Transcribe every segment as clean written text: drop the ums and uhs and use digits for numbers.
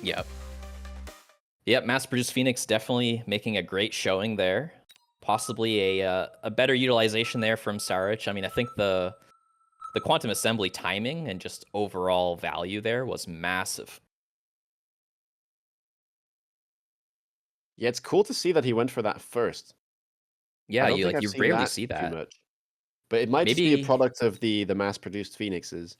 Yep. Yep, mass-produced Phoenix definitely making a great showing there. Possibly a better utilization there from SaraTzch. I mean, I think the quantum assembly timing and just overall value there was massive. Yeah, it's cool to see that he went for that first. I Yeah, don't think I've you seen rarely that see too that. much. But it might just be a Maybe, product of the mass-produced Phoenixes.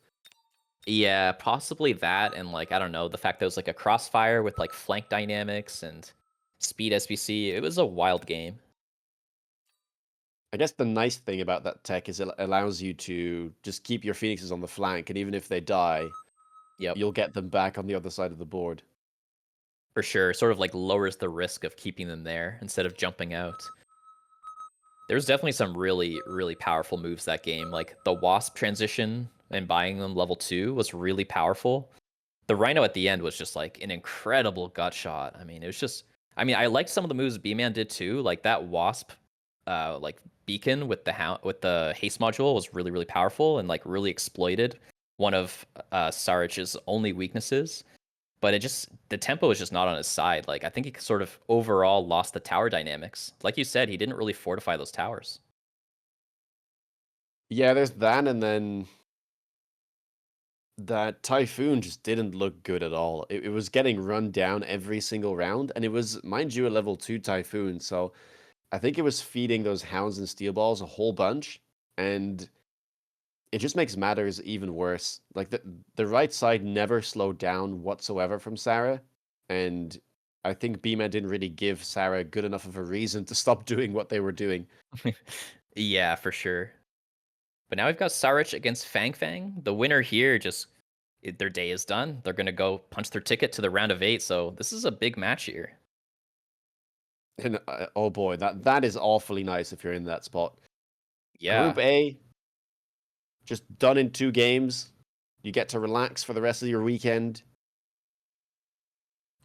yeah, possibly that, and like I don't know, the fact that it was like a crossfire with like flank dynamics and speed SBC. It was a wild game. I guess the nice thing about that tech is it allows you to just keep your Phoenixes on the flank, and even if they die, Yep, you'll get them back on the other side of the board. for sure. Sort of like lowers the risk of keeping them there instead of jumping out. There's definitely some really powerful moves that game. Like the Wasp transition and buying them level 2 was really powerful. The Rhino at the end was just like an incredible gut shot. I mean, it was just I liked some of the moves B-Man did too. Like that Wasp like beacon with with the haste module was really powerful and like really exploited one of SaraTzch's only weaknesses. But the tempo is just not on his side. Like I think he sort of overall lost the tower dynamics. Like you said, he didn't really fortify those towers. Yeah, there's that, and then that Typhoon just didn't look good at all. It was getting run down every single round, and it was, mind you, a level 2 Typhoon, so I think it was feeding those Hounds and Steel Balls a whole bunch, and it just makes matters even worse. Like, the right side never slowed down whatsoever from Sarah, and I think B-Man didn't really give Sarah good enough of a reason to stop doing what they were doing. Yeah, for sure. But now we've got SaraTzch against Feng. The winner here their day is done. They're gonna go punch their ticket to the round of 8. So this is a big match here. And oh boy, that is awfully nice if you're in that spot. Group Yeah, A, just done in 2 games. You get to relax for the rest of your weekend.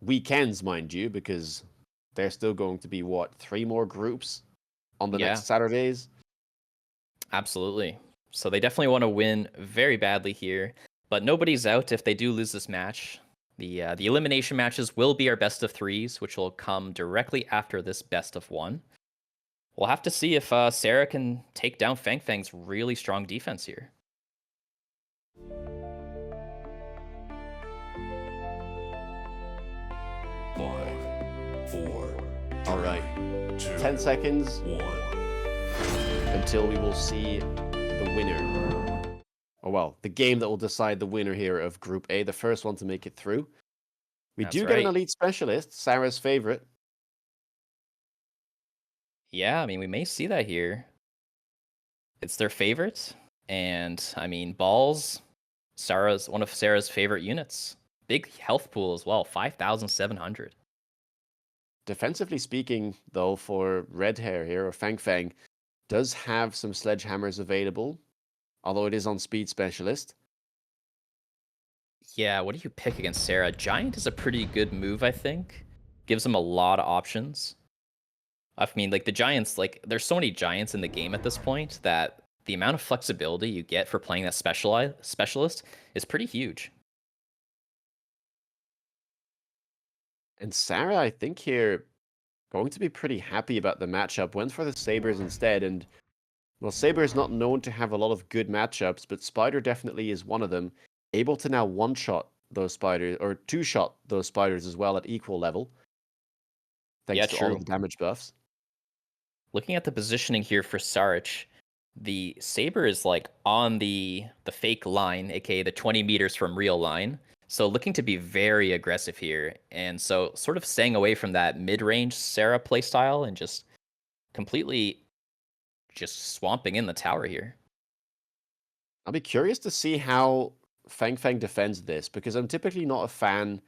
Weekends, mind you, because there's still going to be, what, 3 more groups on the yeah, next Saturdays? absolutely. So they definitely want to win very badly here. But nobody's out if they do lose this match. The elimination matches will be our best of 3s, which will come directly after this best of 1. We'll have to see if Sarah can take down Feng's really strong defense here. 5, 4, All right. 2, 10 seconds 1. until we will see the winner. Oh, well, the game that will decide the winner here of Group A, the first one to make it through. We That's do get an right. elite specialist, Sarah's favorite. Yeah, I mean, we may see that here. It's their favorite, and I mean, balls. Sarah's one of Sarah's favorite units. Big health pool as well, 5,700. Defensively speaking, though, for Red Hair here, or Feng, does have some sledgehammers available, although it is on speed specialist. Yeah, what do you pick against Sarah? Giant is a pretty good move, I think. Gives them a lot of options. I mean, like the Giants, like there's so many Giants in the game at this point that the amount of flexibility you get for playing that specialist is pretty huge. And Sarah, I think here, going to be pretty happy about the matchup. Went for the Sabres instead, and well, Saber is not known to have a lot of good matchups, but Spider definitely is one of them. Able to now one-shot those spiders, or two-shot those spiders as well at equal level, Yeah, thanks to all of true. the damage buffs. Looking at the positioning here for SaraTzch, the Saber is like on the fake line, aka the 20 meters from real line. So looking to be very aggressive here. And so sort of staying away from that mid-range Sarah playstyle and just completely just swamping in the tower here. I'll be curious to see how Feng defends this, because I'm typically not a fan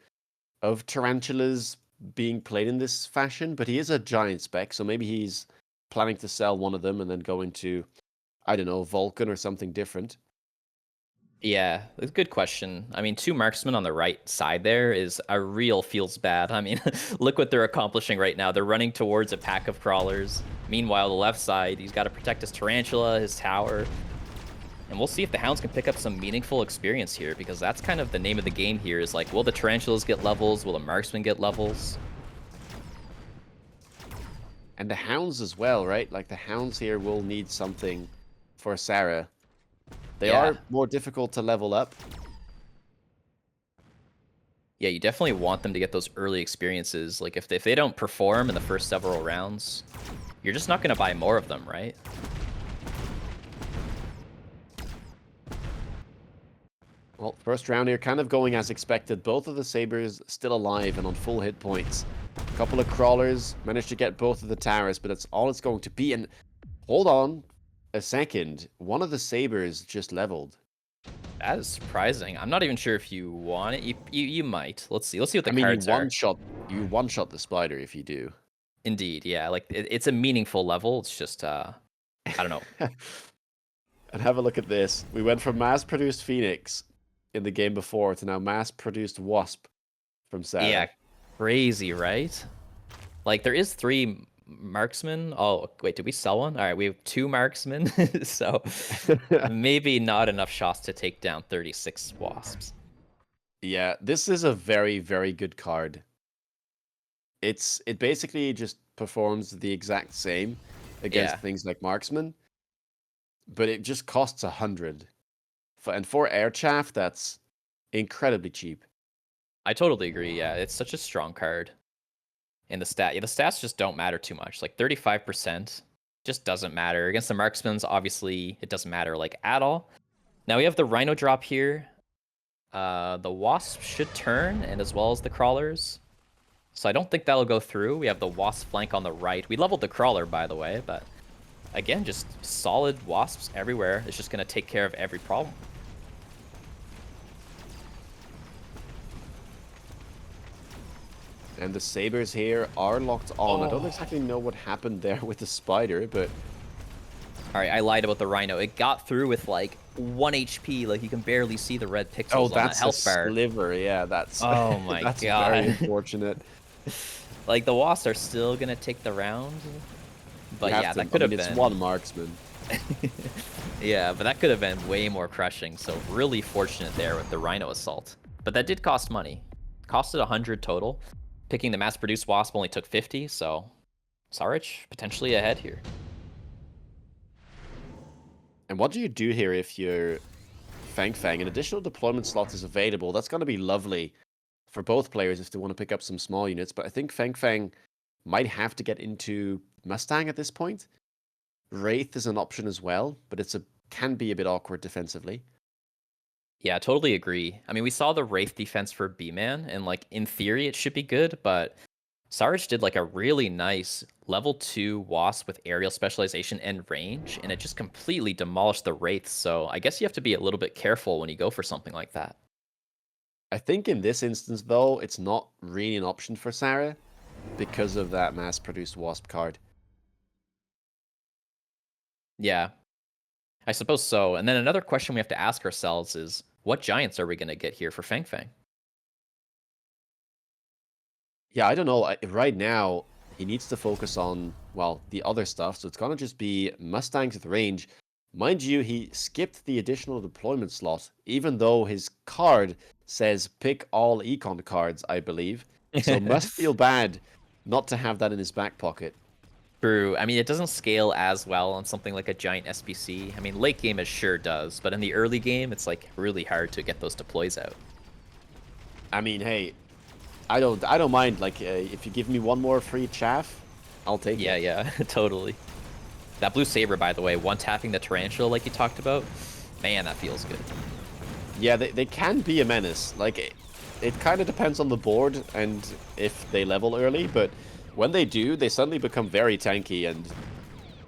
of tarantulas being played in this fashion, but he is a giant spec, so maybe he's planning to sell one of them and then go into, I don't know, Vulcan or something different. Yeah, it's a good question. I mean, 2 marksmen on the right side there is a real feels bad. I mean, look what they're accomplishing right now. They're running towards a pack of crawlers. Meanwhile, the left side, he's got to protect his tarantula, his tower. And we'll see if the Hounds can pick up some meaningful experience here, because that's kind of the name of the game here, is like, will the Tarantulas get levels? Will the Marksman get levels? And the Hounds as well, right? Like, the Hounds here will need something for Sarah. They are more difficult to level up. Yeah, you definitely want them to get those early experiences. Like, if they don't perform in the first several rounds, you're just not going to buy more of them, right? Well, first round here kind of going as expected. Both of the Sabres still alive and on full hit points. A couple of crawlers managed to get both of the towers, but that's all it's going to be. And hold on a second. One of the Sabres just leveled. That is surprising. I'm not even sure if you want it. You might. Let's see. Let's see what the I mean, cards are. You one-shot the spider if you do. Indeed, yeah. Like, it's a meaningful level. It's just, I don't know. And have a look at this. We went from mass-produced Phoenix in the game before to now mass-produced Wasp from Sarah. Yeah, crazy, right? Like, there is 3 marksmen. Oh, wait, did we sell one? All right, we have 2 marksmen, so maybe not enough shots to take down 36 wasps. Yeah, this is a very, very good card. It basically just performs the exact same against things like marksman, but it just costs 100. And for air chaff, that's incredibly cheap. I totally agree. Yeah, it's such a strong card. And the stats just don't matter too much. Like 35% just doesn't matter. Against the marksmans, obviously, it doesn't matter like at all. Now we have the Rhino drop here. The Wasp should turn, and as well as the Crawlers. So I don't think that'll go through. We have the Wasp flank on the right. We leveled the Crawler, by the way, but again, just solid Wasps everywhere. It's just going to take care of every problem. And the Sabres here are locked on. I don't exactly know what happened there with the spider, but... Alright, I lied about the Rhino. It got through with like 1 HP. Like, you can barely see the red pixels on that health bar. Oh, that's a sliver. Yeah, that's... Oh my that's god. Very unfortunate. Like, the Wasps are still going to take the round. But yeah, that could have been... It's one marksman. Yeah, but that could have been way more crushing. So really fortunate there with the Rhino assault. But that did cost money. Costed 100 total. Picking the mass-produced Wasp only took 50, so SaraTzch potentially ahead here. And what do you do here if you're Feng? An additional deployment slot is available. That's going to be lovely for both players if they want to pick up some small units. But I think Feng might have to get into Mustang at this point. Wraith is an option as well, but can be a bit awkward defensively. Yeah, totally agree. I mean, we saw the Wraith defense for B-Man, and like in theory it should be good, but SaraTzch did like a really nice level 2 Wasp with aerial specialization and range, and it just completely demolished the Wraiths, so I guess you have to be a little bit careful when you go for something like that. I think in this instance, though, it's not really an option for Sarah because of that mass-produced Wasp card. Yeah, I suppose so. And then another question we have to ask ourselves is, what Giants are we going to get here for Feng? Yeah, I don't know. Right now, he needs to focus on, well, the other stuff. So it's going to just be Mustangs with range. Mind you, he skipped the additional deployment slot, even though his card says pick all econ cards, I believe. So must feel bad not to have that in his back pocket. True. I mean, it doesn't scale as well on something like a giant SBC. I mean, late game it sure does, but in the early game, it's like really hard to get those deploys out. I mean, hey, I don't mind. Like, if you give me one more free chaff, I'll take it. Yeah, totally. That blue saber, by the way, one tapping the tarantula like you talked about, man, that feels good. Yeah, they can be a menace. Like, it kind of depends on the board and if they level early, but when they do, they suddenly become very tanky, and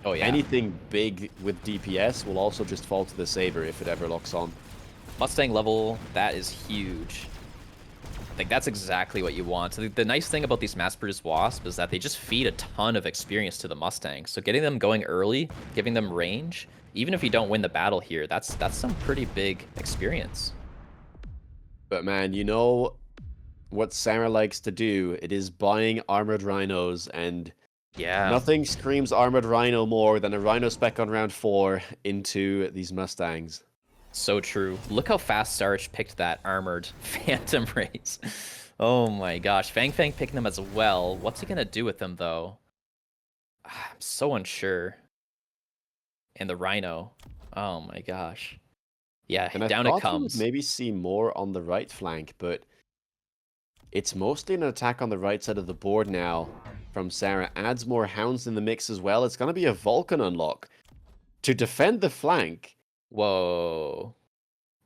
anything big with DPS will also just fall to the saber if it ever locks on. Mustang level, that is huge. Like, that's exactly what you want. So the nice thing about these mass-produced Wasp is that they just feed a ton of experience to the Mustang. So getting them going early, giving them range, even if you don't win the battle here, that's some pretty big experience. But man, you know what Sarah likes to do? It is buying armored rhinos, and nothing screams armored rhino more than a rhino spec on round 4 into these Mustangs. So true. Look how fast SaraTzch picked that armored Phantom Race. Oh my gosh. Feng picking them as well. What's he gonna do with them though? I'm so unsure. And the Rhino. Oh my gosh. Yeah, And I down it thought we would comes. maybe see more on the right flank, but it's mostly an attack on the right side of the board now from Sarah. Adds more hounds in the mix as well. It's going to be a Vulcan unlock. To defend the flank, Whoa.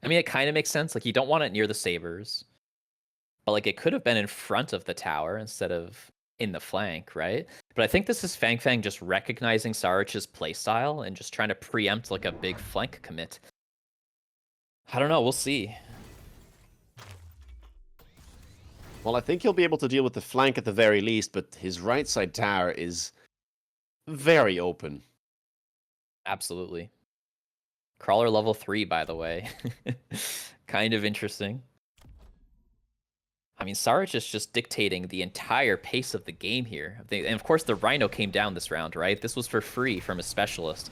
I mean, it kind of makes sense. Like, you don't want it near the sabers. But, like, it could have been in front of the tower instead of in the flank, right? But I think this is Feng just recognizing SaraTzch's playstyle and just trying to preempt, like, a big flank commit. I don't know. We'll see. well, I think he'll be able to deal with the flank at the very least, but his right side tower is very open. Absolutely. Crawler level 3, by the way. Kind of interesting. I mean, SaraTzch is just dictating the entire pace of the game here. And of course, the Rhino came down this round, right? This was for free from a specialist.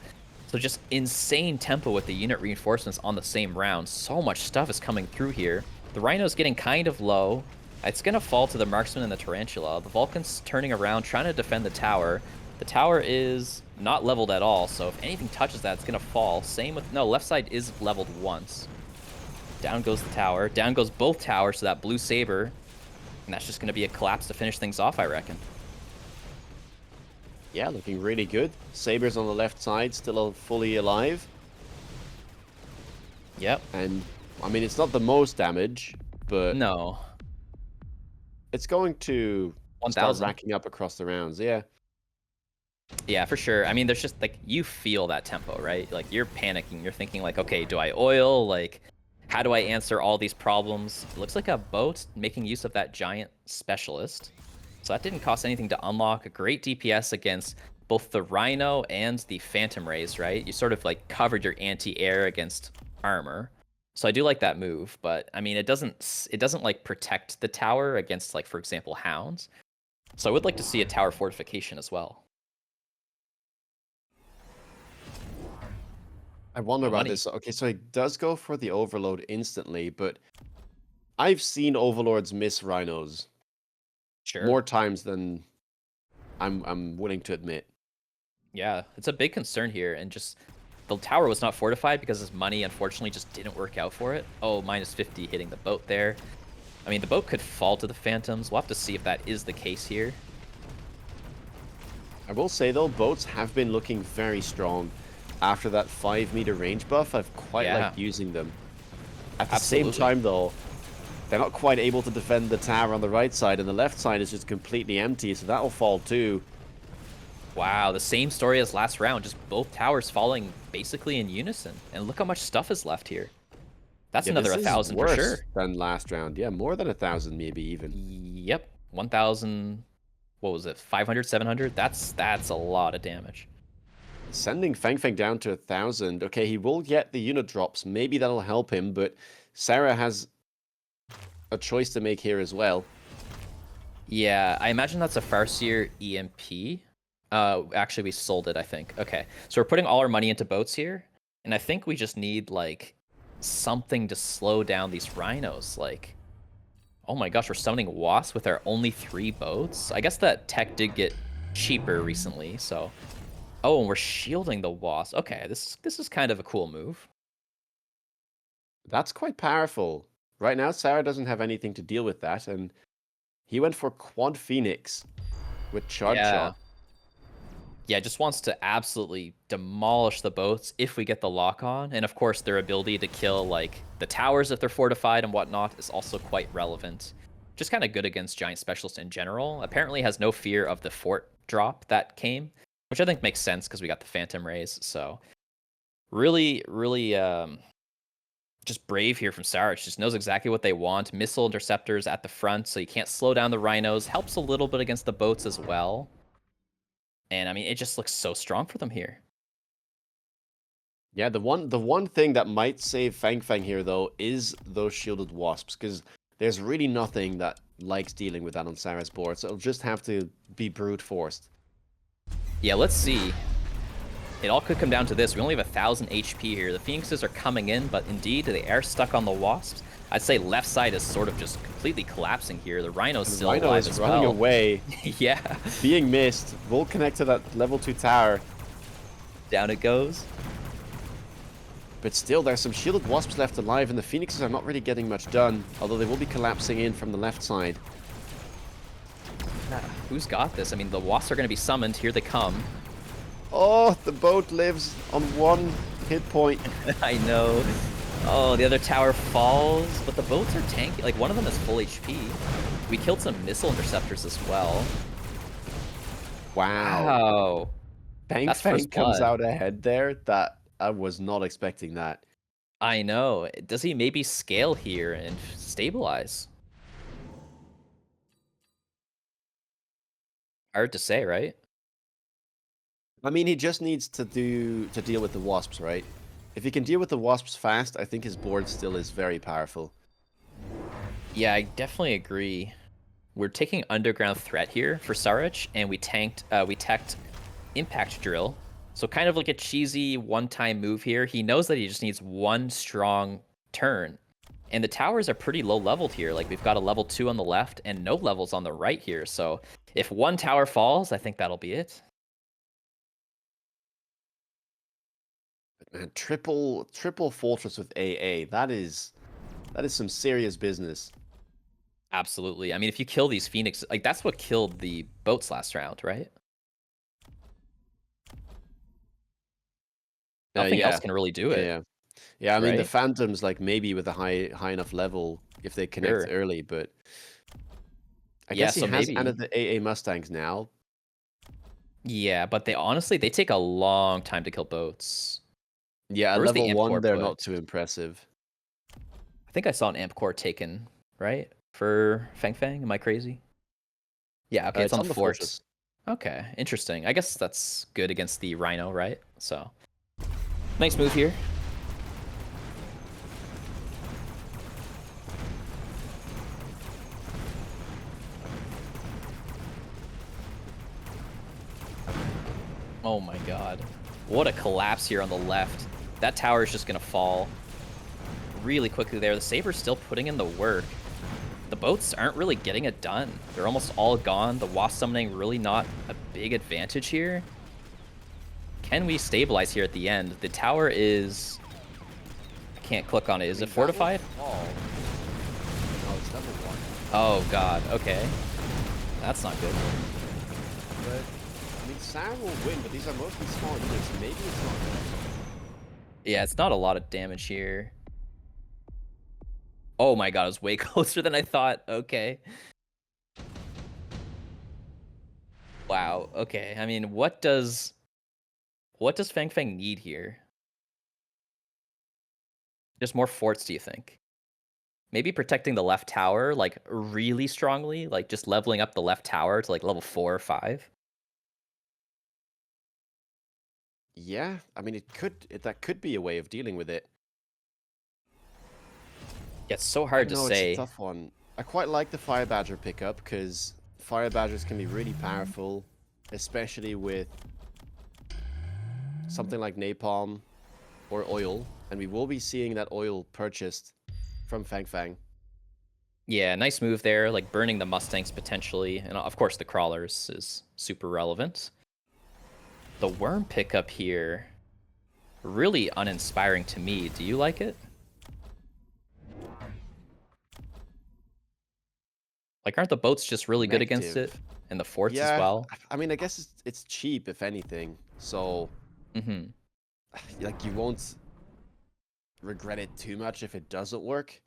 So just insane tempo with the unit reinforcements on the same round. So much stuff is coming through here. The Rhino's getting kind of low. It's going to fall to the Marksman and the Tarantula. The Vulcan's turning around, trying to defend the tower. The tower is not leveled at all, so if anything touches that, it's going to fall. Same with... No, left side is leveled once. Down goes the tower. Down goes both towers, so that blue saber. And that's just going to be a collapse to finish things off, I reckon. Yeah, looking really good. Sabers on the left side, still fully alive. Yep. And, I mean, it's not the most damage, but No. it's going to start 1,000. racking up across the rounds, yeah. Yeah, for sure. I mean, there's just, like, you feel that tempo, right? Like, you're panicking. You're thinking, like, okay, do I oil? Like, how do I answer all these problems? It looks like a boat making use of that giant specialist. So that didn't cost anything to unlock. A great DPS against both the Rhino and the Phantom Rays, right? You sort of, like, covered your anti-air against armor. So I do like that move, but, I mean, it doesn't like, protect the tower against, like, for example, hounds. So I would like to see a tower fortification as well. I wonder about Money. this. Okay, so he does go for the overload instantly, but I've seen overlords miss rhinos Sure. more times than I'm willing to admit. Yeah, it's a big concern here, and just the tower was not fortified because his money unfortunately just didn't work out for it. Oh, minus 50 hitting the boat there. I mean, the boat could fall to the Phantoms. We'll have to see if that is the case here. I will say though, boats have been looking very strong. After that 5-meter range buff, I've quite liked using them. At the same time though, they're not quite able to defend the tower on the right side, and the left side is just completely empty, so that'll fall too. Wow, the same story as last round, just both towers falling basically in unison. And look how much stuff is left here. That's Yeah, another this is 1,000 for worse sure. than last round. Yeah, more than 1,000 maybe even. Yep, 1,000. What was it? 500, 700? That's a lot of damage. Sending Feng down to 1,000. Okay, he will get the unit drops. Maybe that'll help him, but Sarah has a choice to make here as well. Yeah, I imagine that's a Farseer EMP. Actually, we sold it, I think. Okay, so we're putting all our money into boats here, and I think we just need, like, something to slow down these rhinos. Like, oh my gosh, we're summoning wasps with our only 3 boats? I guess that tech did get cheaper recently, so... Oh, and we're shielding the wasp. Okay, this is kind of a cool move. That's quite powerful. Right now, Sarah doesn't have anything to deal with that, and he went for Quad Phoenix with Charge Shot. Yeah, just wants to absolutely demolish the boats if we get the lock on. And of course, their ability to kill, like, the towers if they're fortified and whatnot is also quite relevant. Just kind of good against Giant Specialists in general. Apparently has no fear of the fort drop that came, which I think makes sense because we got the Phantom Rays. So really, really just brave here from SaraTzch. Just knows exactly what they want. Missile interceptors at the front, so you can't slow down the rhinos. Helps a little bit against the boats as well. And I mean, it just looks so strong for them here. Yeah, the one thing that might save Feng here though is those shielded wasps, because there's really nothing that likes dealing with that on Sarah's board, so it'll just have to be brute forced. Yeah, let's see. it all could come down to this. We only have 1,000 HP here. The Phoenixes are coming in, but indeed, they are stuck on the Wasps. I'd say left side is sort of just completely collapsing here. The Rhino's still Rhino alive is as running well. away. Yeah. Being missed. Will connect to that level 2 tower. Down it goes. But still, there's some shielded Wasps left alive, and the Phoenixes are not really getting much done, although they will be collapsing in from the left side. Who's got this? I mean, the Wasps are going to be summoned. Here they come. Oh, the boat lives on 1 hit point. I know. Oh, the other tower falls, but the boats are tanky. Like, one of them is full HP. We killed some missile interceptors as well. Wow. Wow. Feng That's first comes blood. out ahead there. That I was not expecting that. I know. Does he maybe scale here and stabilize? Hard to say, right? I mean, he just needs to deal with the Wasps, right? If he can deal with the Wasps fast, I think his board still is very powerful. Yeah, I definitely agree. We're taking underground threat here for SaraTzch, and we teched impact drill. So kind of like a cheesy one-time move here. He knows that he just needs one strong turn. And the towers are pretty low leveled here. Like, we've got a level 2 on the left and no levels on the right here. So if one tower falls, I think that'll be it. Man, triple fortress with AA. That is some serious business. Absolutely. I mean, if you kill these Phoenix, like, that's what killed the boats last round, right? Nothing else can really do it. Yeah, I mean, the right? Phantoms, like, maybe with a high enough level if they connect Sure. early, but I Yeah, guess he so has maybe. added the AA Mustangs now. Yeah, but they honestly, they take a long time to kill boats. Yeah, at Where's the level amp 1, core they're put? not too impressive. I think I saw an amp core taken, right? For Feng. Am I crazy? Yeah, okay, it's on the fort. fortress. Okay, interesting. I guess that's good against the Rhino, right? So, nice move here. Oh my god. What a collapse here on the left. That tower is just going to fall really quickly there. The Saber's still putting in the work. The boats aren't really getting it done. They're almost all gone. The Wasp summoning really not a big advantage here. Can we stabilize here at the end? The tower is... I can't click on it. Is it fortified? Oh, it's level 1. Oh god, okay. That's not good. But, I mean, Sam will win, but these are mostly small units. Maybe it's not good. Yeah, it's not a lot of damage here. Oh my god, it was way closer than I thought. Okay. Wow, okay. I mean, what does Feng need here? Just more forts, do you think? Maybe protecting the left tower, like, really strongly? Like, just leveling up the left tower to, like, level 4 or 5? Yeah, I mean, that could be a way of dealing with it. Yeah, it's so hard to say. It's a tough one. I quite like the Fire Badger pickup, because Fire Badgers can be really powerful, especially with something like Napalm or oil, and we will be seeing that oil purchased from Feng. Yeah, nice move there, like burning the Mustangs potentially, and of course the Crawlers is super relevant. The Worm pickup here, really uninspiring to me. Do you like it? Like, aren't the boats just really good against it? And the forts as well? I mean, I guess it's cheap, if anything, so like, you won't regret it too much if it doesn't work.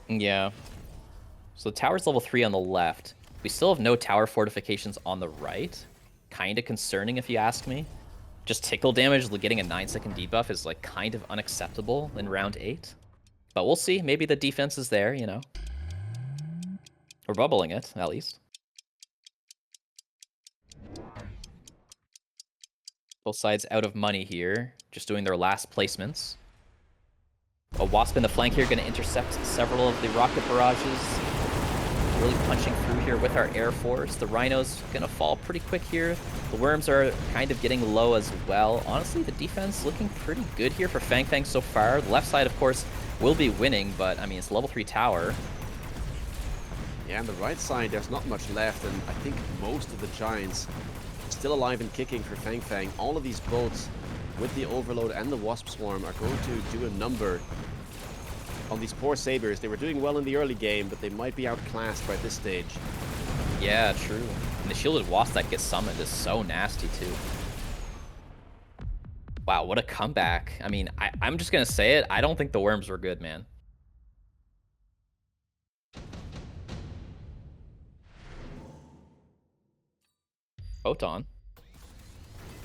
Yeah. So the tower's level 3 on the left. We still have no tower fortifications on the right. Kind of concerning, if you ask me. Just tickle damage, getting a 9-second debuff is, like, kind of unacceptable in round 8. But we'll see. Maybe the defense is there, you know. We're bubbling it, at least. Both sides out of money here. Just doing their last placements. A Wasp in the flank here, going to intercept several of the rocket barrages. really punching through here with our Air Force. The Rhino's gonna fall pretty quick here. The Worms are kind of getting low as well. Honestly, the defense looking pretty good here for Feng so far. The left side, of course, will be winning, but I mean, it's level 3 tower. Yeah, on the right side, there's not much left, and I think most of the Giants still alive and kicking for Feng. All of these boats with the Overload and the Wasp Swarm are going to do a number on these poor Sabres. They were doing well in the early game, but they might be outclassed by this stage. Yeah, true. And the Shielded Wasp that gets summoned is so nasty, too. Wow, what a comeback. I mean, I'm just going to say it. I don't think the Worms were good, man. Photon.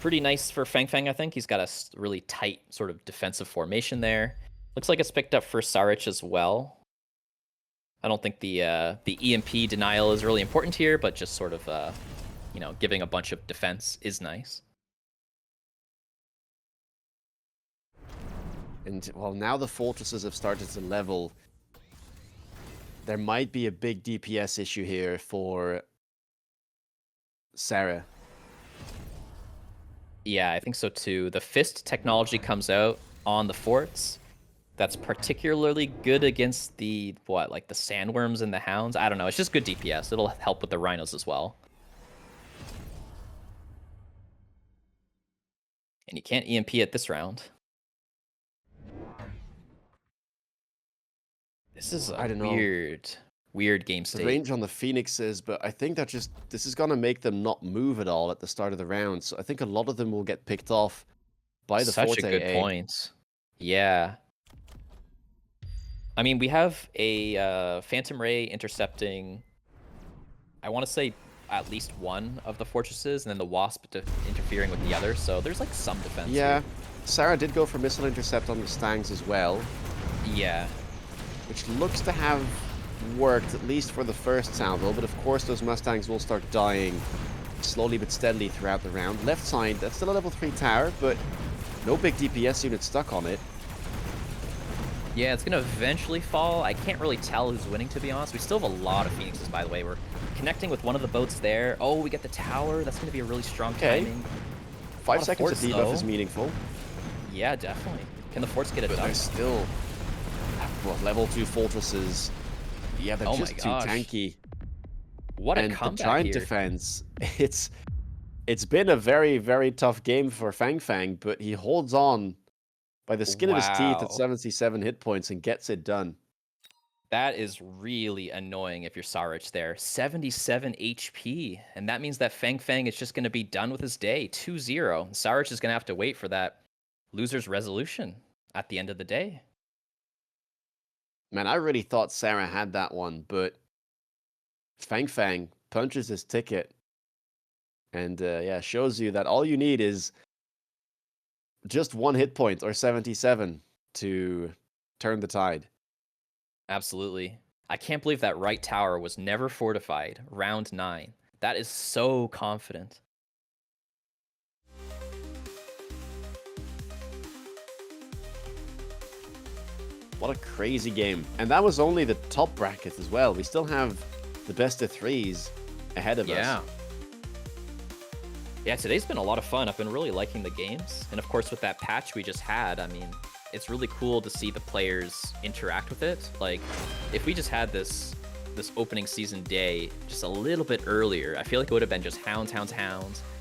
Pretty nice for Feng, I think. He's got a really tight sort of defensive formation there. Looks like it's picked up for SaraTzch as well. I don't think the EMP denial is really important here, but just sort of, you know, giving a bunch of defense is nice. And, well, now the fortresses have started to level. There might be a big DPS issue here for Sarah. Yeah, I think so too. The Fist technology comes out on the forts. That's particularly good against the, like the Sandworms and the Hounds? I don't know. It's just good DPS. It'll help with the Rhinos as well. And you can't EMP at this round. This is a weird game state. The range on the Phoenixes, but I think that this is going to make them not move at all at the start of the round. So I think a lot of them will get picked off by the Forte. Such a good point. Yeah. I mean, we have a Phantom Ray intercepting, I want to say, at least one of the fortresses, and then the Wasp interfering with the other. So there's like some defense. Yeah. Here. Sarah did go for missile intercept on the Stangs as well. Yeah. Which looks to have worked, at least for the first salvo, but of course those Mustangs will start dying slowly but steadily throughout the round. Left side, that's still a level 3 tower, but no big DPS unit stuck on it. Yeah, it's going to eventually fall. I can't really tell who's winning, to be honest. We still have a lot of Phoenixes, by the way. We're connecting with one of the boats there. Oh, we get the tower. That's going to be a really strong timing. 5 seconds of debuff is meaningful. Yeah, definitely. Can the forts get it but done? They're still level 2 fortresses. Yeah, they're just too tanky. What a and comeback the giant here. defense. It's been a very, very tough game for Feng, but he holds on by the skin of his teeth at 77 hit points and gets it done. That is really annoying if you're SaraTzch there. 77 HP, and that means that Feng is just going to be done with his day. 2-0. SaraTzch is going to have to wait for that loser's resolution at the end of the day. Man, I really thought Sarah had that one, but Feng punches his ticket and yeah, shows you that all you need is just 1 hit point or 77 to turn the tide. Absolutely. I can't believe that right tower was never fortified. Round 9. That is so confident. What a crazy game. And that was only the top bracket as well. We still have the best of 3s ahead of us. Yeah, today's been a lot of fun. I've been really liking the games. And of course, with that patch we just had, I mean, it's really cool to see the players interact with it. Like, if we just had this opening season day just a little bit earlier, I feel like it would have been just hounds,